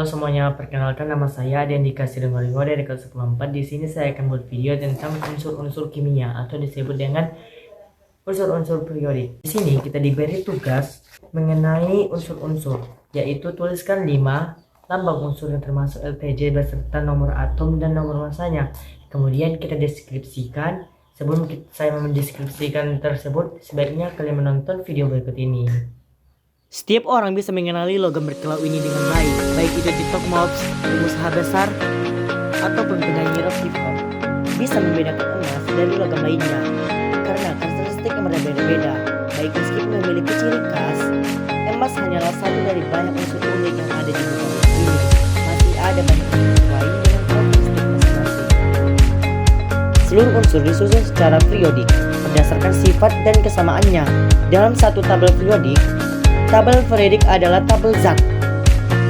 Halo semuanya, perkenalkan nama saya Andika Sidengoringo dari kelas 4. Di sini saya akan buat video tentang unsur-unsur kimia atau disebut dengan unsur-unsur periodik. Di sini kita diberi tugas mengenai unsur-unsur, yaitu tuliskan 5 lambang unsur yang termasuk LTJ beserta nomor atom dan nomor masanya. Kemudian kita deskripsikan. Sebelum saya mendeskripsikan tersebut, sebaiknya kalian menonton video berikut ini. Setiap orang bisa mengenali logam berkilau ini dengan baik itu TikTok Mobs, pengusaha besar, ataupun penyanyi rock hip hop. Bisa membedakan emas dari logam lainnya, karena karakteristik yang berbeda-beda. Baik meskipun memiliki ciri khas, emas hanyalah satu dari banyak unsur unik yang ada di logam ini. Masih ada banyak unsur lain dengan karakteristik masing-masing. Seluruh unsur disusun secara periodik, berdasarkan sifat dan kesamaannya. Dalam satu tabel periodik, tabel periodik adalah tabel zat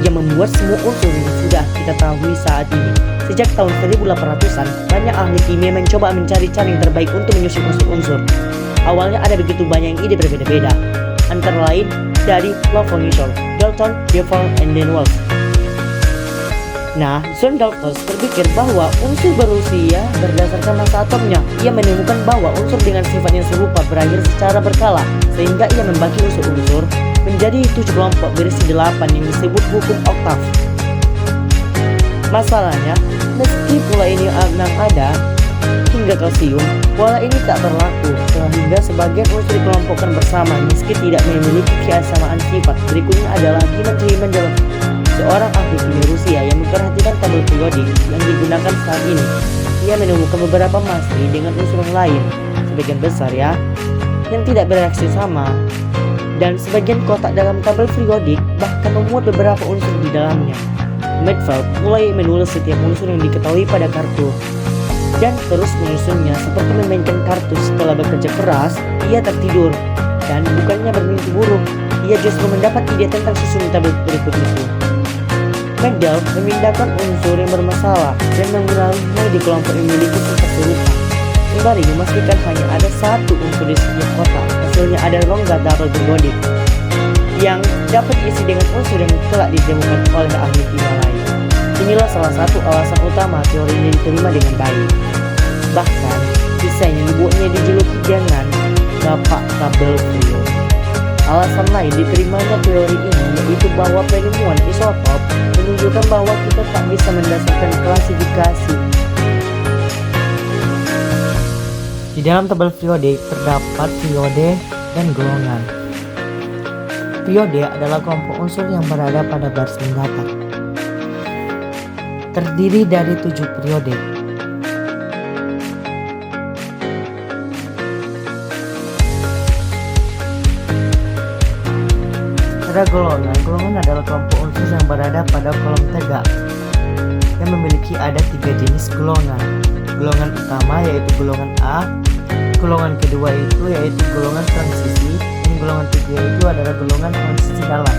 yang membuat semua unsur yang sudah kita ketahui saat ini. Sejak tahun 1800-an, banyak ahli kimia mencoba mencari cara yang terbaik untuk menyusun unsur-unsur. Awalnya ada begitu banyak ide berbeda-beda, antara lain dari Lavoisier, Dalton, Beaufort, dan Wolff. Nah, John Dalton berpikir bahwa unsur berusia berdasarkan massa atomnya. Ia menemukan bahwa unsur dengan sifat yang serupa berakhir secara berkala, sehingga ia membagi unsur-unsur menjadi 7 kelompok berisi 8 yang disebut hukum oktav. Masalahnya, meski pola ini memang ada hingga kalsium, pola ini tak berlaku sehingga sebagian unsur dikelompokkan bersama meski tidak memiliki kesamaan sifat. Berikutnya adalah Dmitri Mendeleev, seorang ahli kimia Rusia yang memperhatikan tabel periodik yang digunakan saat ini. Ia menemukan beberapa masih dengan unsur lain, sebagian besar yang tidak bereaksi sama, dan sebagian kotak dalam tabel periodik bahkan memuat beberapa unsur di dalamnya. Medfeld mulai menulis setiap unsur yang diketahui pada kartu dan terus menyusunnya seperti memainkan kartu. Setelah bekerja keras, ia tertidur dan bukannya bermimpi buruk, ia justru mendapat ide tentang susunan tabel berikut itu. Mendel memindahkan unsur yang bermasalah dan mengulanginya di kelompok yang memiliki sifat serupa. Sembari memastikan hanya ada satu unsur di setiap kotak. Hasilnya ada rongga tabel periodik yang dapat diisi dengan unsur yang telah ditemukan oleh ahli kimia lain. Inilah salah satu alasan utama teori ini diterima dengan baik. Bahkan, desain yang dibuatnya dijuluki dengan bapak tabel periodik. Alasan lain diterimanya teori ini yaitu bahwa penemuan isotop menunjukkan bahwa kita tak bisa mendasarkan klasifikasi. Di dalam tabel periodik terdapat periode dan golongan. Periode adalah kelompok unsur yang berada pada baris mendatar. Terdiri dari 7 periode. Ada golongan. Golongan adalah kelompok unsur yang berada pada kolom tegak yang memiliki ada 3 jenis golongan. Golongan utama yaitu golongan A, golongan kedua itu yaitu golongan transisi, dan golongan ketiga itu adalah golongan transisi dalam.